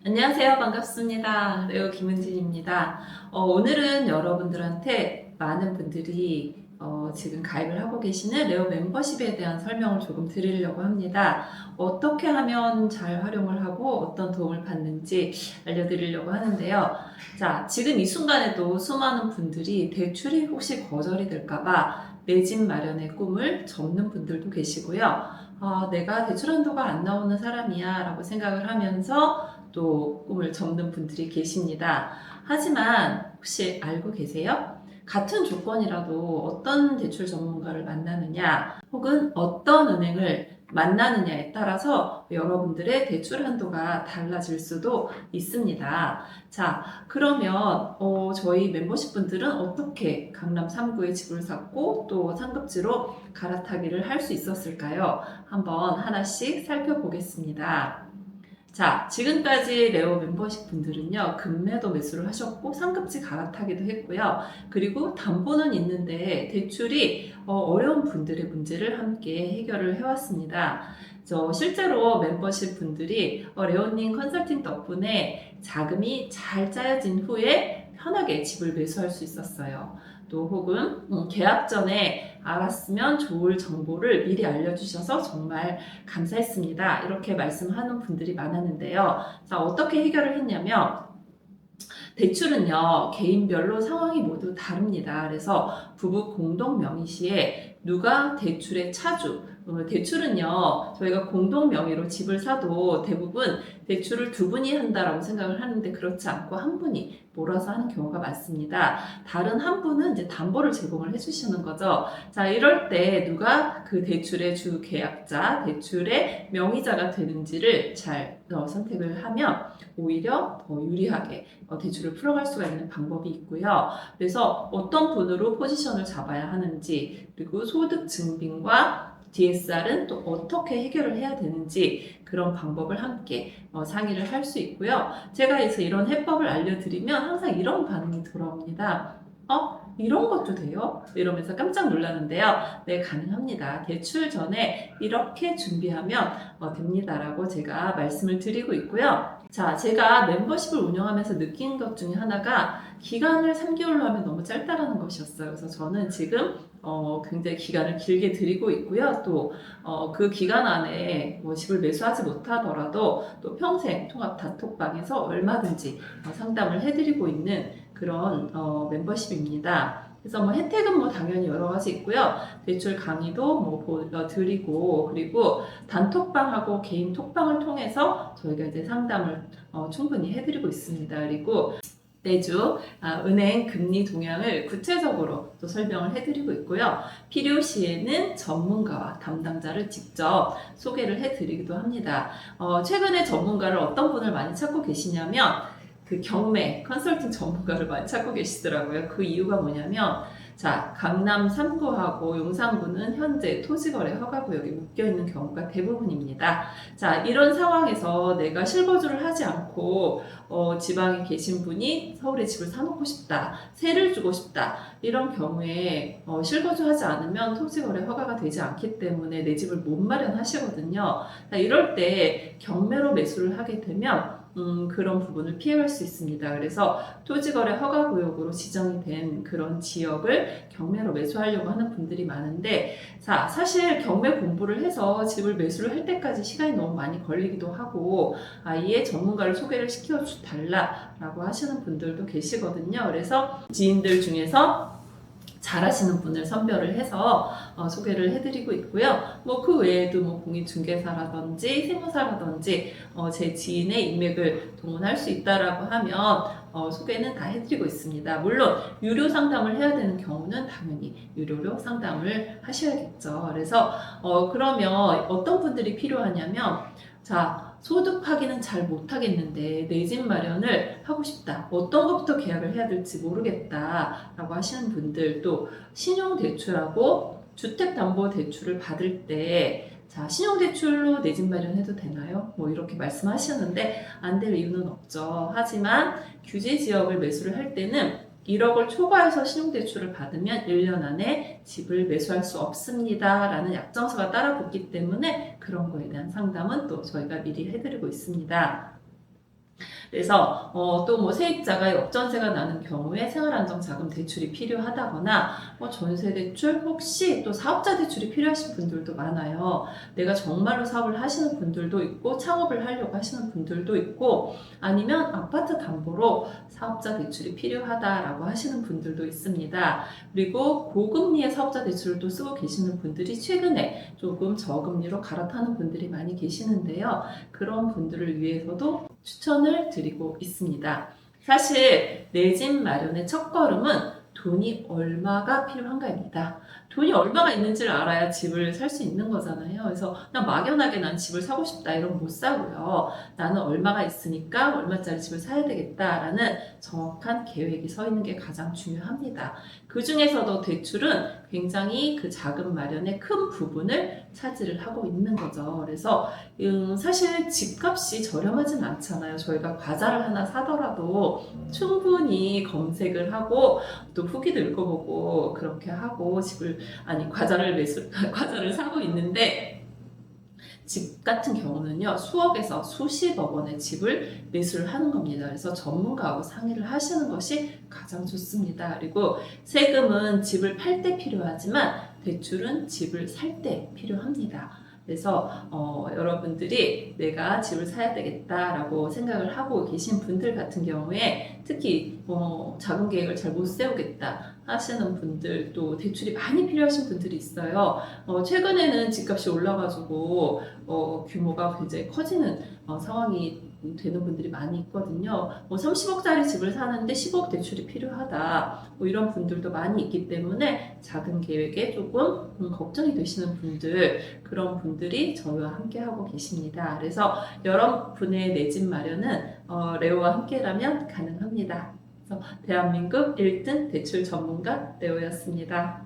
안녕하세요. 반갑습니다. 레오 김은진입니다. 오늘은 여러분들한테 많은 분들이 지금 가입을 하고 계시는 레오 멤버십에 대한 설명을 조금 드리려고 합니다. 어떻게 하면 잘 활용을 하고 어떤 도움을 받는지 알려드리려고 하는데요. 자, 지금 이 순간에도 수많은 분들이 대출이 혹시 거절이 될까봐 내 집 마련의 꿈을 접는 분들도 계시고요. 내가 대출 한도가 안 나오는 사람이야 라고 생각을 하면서 또 꿈을 접는 분들이 계십니다. 하지만 혹시 알고 계세요? 같은 조건이라도 어떤 대출 전문가를 만나느냐 혹은 어떤 은행을 만나느냐에 따라서 여러분들의 대출 한도가 달라질 수도 있습니다. 자, 그러면 저희 멤버십 분들은 어떻게 강남 3구에 집을 샀고 또 상급지로 갈아타기를 할 수 있었을까요? 한번 하나씩 살펴보겠습니다. 자, 지금까지 레오 멤버십 분들은요, 금매도 매수를 하셨고, 상급지 갈아타기도 했고요. 그리고 담보는 있는데, 대출이 어려운 분들의 문제를 함께 해결을 해왔습니다. 실제로 멤버십 분들이 레오님 컨설팅 덕분에 자금이 잘 짜여진 후에 편하게 집을 매수할 수 있었어요. 또 혹은 계약 전에 알았으면 좋을 정보를 미리 알려주셔서 정말 감사했습니다. 이렇게 말씀하는 분들이 많았는데요. 자, 어떻게 해결을 했냐면 대출은요, 개인별로 상황이 모두 다릅니다. 그래서 부부 공동 명의 시에 누가 대출의 차주, 대출은요, 저희가 공동 명의로 집을 사도 대부분 대출을 두 분이 한다라고 생각을 하는데 그렇지 않고 한 분이 몰아서 하는 경우가 많습니다. 다른 한 분은 이제 담보를 제공을 해주시는 거죠. 자, 이럴 때 누가 그 대출의 주 계약자, 대출의 명의자가 되는지를 잘 선택을 하면 오히려 더 유리하게 대출을 풀어갈 수가 있는 방법이 있고요. 그래서 어떤 분으로 포지션을 잡아야 하는지, 그리고 소득 증빙과 DSR은 또 어떻게 해결을 해야 되는지 그런 방법을 함께 상의를 할 수 있고요. 제가 그래서 이런 해법을 알려드리면 항상 이런 반응이 돌아옵니다. 이런 것도 돼요? 이러면서 깜짝 놀라는데요. 네, 가능합니다. 대출 전에 이렇게 준비하면 됩니다라고 제가 말씀을 드리고 있고요. 자, 제가 멤버십을 운영하면서 느낀 것 중에 하나가 기간을 3개월로 하면 너무 짧다라는 것이었어요. 그래서 저는 지금 굉장히 기간을 길게 드리고 있고요. 또 그 기간 안에 뭐 집을 매수하지 못하더라도 또 평생 통합 단톡방에서 얼마든지 상담을 해드리고 있는 그런 멤버십입니다. 그래서 뭐 혜택은 뭐 당연히 여러 가지 있고요. 대출 강의도 뭐 드리고 그리고 단톡방하고 개인 톡방을 통해서 저희가 이제 상담을 충분히 해드리고 있습니다. 그리고 내주 은행 금리 동향을 구체적으로 또 설명을 해드리고 있고요. 필요시에는 전문가와 담당자를 직접 소개를 해드리기도 합니다. 최근에 전문가를 어떤 분을 많이 찾고 계시냐면 그 경매 컨설팅 전문가를 많이 찾고 계시더라고요. 그 이유가 뭐냐면 자, 강남 3구하고 용산구는 현재 토지거래 허가구역에 묶여있는 경우가 대부분입니다. 자, 이런 상황에서 내가 실거주를 하지 않고 지방에 계신 분이 서울에 집을 사놓고 싶다, 세를 주고 싶다 이런 경우에 실거주하지 않으면 토지거래 허가가 되지 않기 때문에 내 집을 못 마련하시거든요. 자, 이럴 때 경매로 매수를 하게 되면 그런 부분을 피해갈 수 있습니다. 그래서 토지거래 허가구역으로 지정이 된 그런 지역을 경매로 매수하려고 하는 분들이 많은데, 자, 사실 경매 공부를 해서 집을 매수를 할 때까지 시간이 너무 많이 걸리기도 하고, 아예 전문가를 소개를 시켜달라라고 하시는 분들도 계시거든요. 그래서 지인들 중에서 잘하시는 분을 선별을 해서 소개를 해드리고 있고요. 뭐 그 외에도 뭐 공인중개사라든지 세무사라든지 제 지인의 인맥을 동원할 수 있다라고 하면 소개는 다 해드리고 있습니다. 물론 유료 상담을 해야 되는 경우는 당연히 유료로 상담을 하셔야겠죠. 그래서 그러면 어떤 분들이 필요하냐면 자, 소득 확인은 잘 못하겠는데 내 집 마련을 하고 싶다. 어떤 것부터 계약을 해야 될지 모르겠다. 라고 하시는 분들 또 신용대출하고 주택담보대출을 받을 때 자, 신용대출로 내 집 마련해도 되나요? 뭐 이렇게 말씀하시는데 안 될 이유는 없죠. 하지만 규제지역을 매수를 할 때는 1억을 초과해서 신용대출을 받으면 1년 안에 집을 매수할 수 없습니다. 라는 약정서가 따라붙기 때문에 그런 거에 대한 상담은 또 저희가 미리 해드리고 있습니다. 그래서 또 뭐 세입자가 역전세가 나는 경우에 생활안정자금 대출이 필요하다거나 전세 대출, 혹시 또 사업자 대출이 필요하신 분들도 많아요. 내가 정말로 사업을 하시는 분들도 있고 창업을 하려고 하시는 분들도 있고 아니면 아파트 담보로 사업자 대출이 필요하다라고 하시는 분들도 있습니다. 그리고 고금리의 사업자 대출을 또 쓰고 계시는 분들이 최근에 조금 저금리로 갈아타는 분들이 많이 계시는데요. 그런 분들을 위해서도 추천을 드리고 있습니다. 사실 내 집 마련의 첫걸음은 돈이 얼마가 필요한가입니다. 돈이 얼마가 있는지를 알아야 집을 살 수 있는 거잖아요. 그래서 그냥 막연하게 난 집을 사고 싶다 이러면 못 사고요. 나는 얼마가 있으니까 얼마짜리 집을 사야 되겠다라는 정확한 계획이 서 있는 게 가장 중요합니다. 그 중에서도 대출은 굉장히 그 자금 마련의 큰 부분을 차지를 하고 있는 거죠. 그래서 사실 집값이 저렴하진 않잖아요. 저희가 과자를 하나 사더라도 충분히 검색을 하고 또 후기도 읽어보고 그렇게 하고 과자를 사고 있는데 집 같은 경우는요, 수억에서 수십억 원의 집을 매수를 하는 겁니다. 그래서 전문가하고 상의를 하시는 것이 가장 좋습니다. 그리고 세금은 집을 팔 때 필요하지만 대출은 집을 살 때 필요합니다. 그래서 여러분들이 내가 집을 사야 되겠다라고 생각을 하고 계신 분들 같은 경우에 특히 자금 계획을 잘 못 세우겠다 하시는 분들 또 대출이 많이 필요하신 분들이 있어요. 최근에는 집값이 올라가지고 규모가 굉장히 커지는 상황이 되는 분들이 많이 있거든요. 30억짜리 집을 사는데 10억 대출이 필요하다. 이런 분들도 많이 있기 때문에 자금 계획에 조금 걱정이 되시는 분들, 그런 분들이 저희와 함께 하고 계십니다. 그래서 여러분의 내 집 마련은 레오와 함께라면 가능합니다. 그래서 대한민국 1등 대출 전문가 레오였습니다.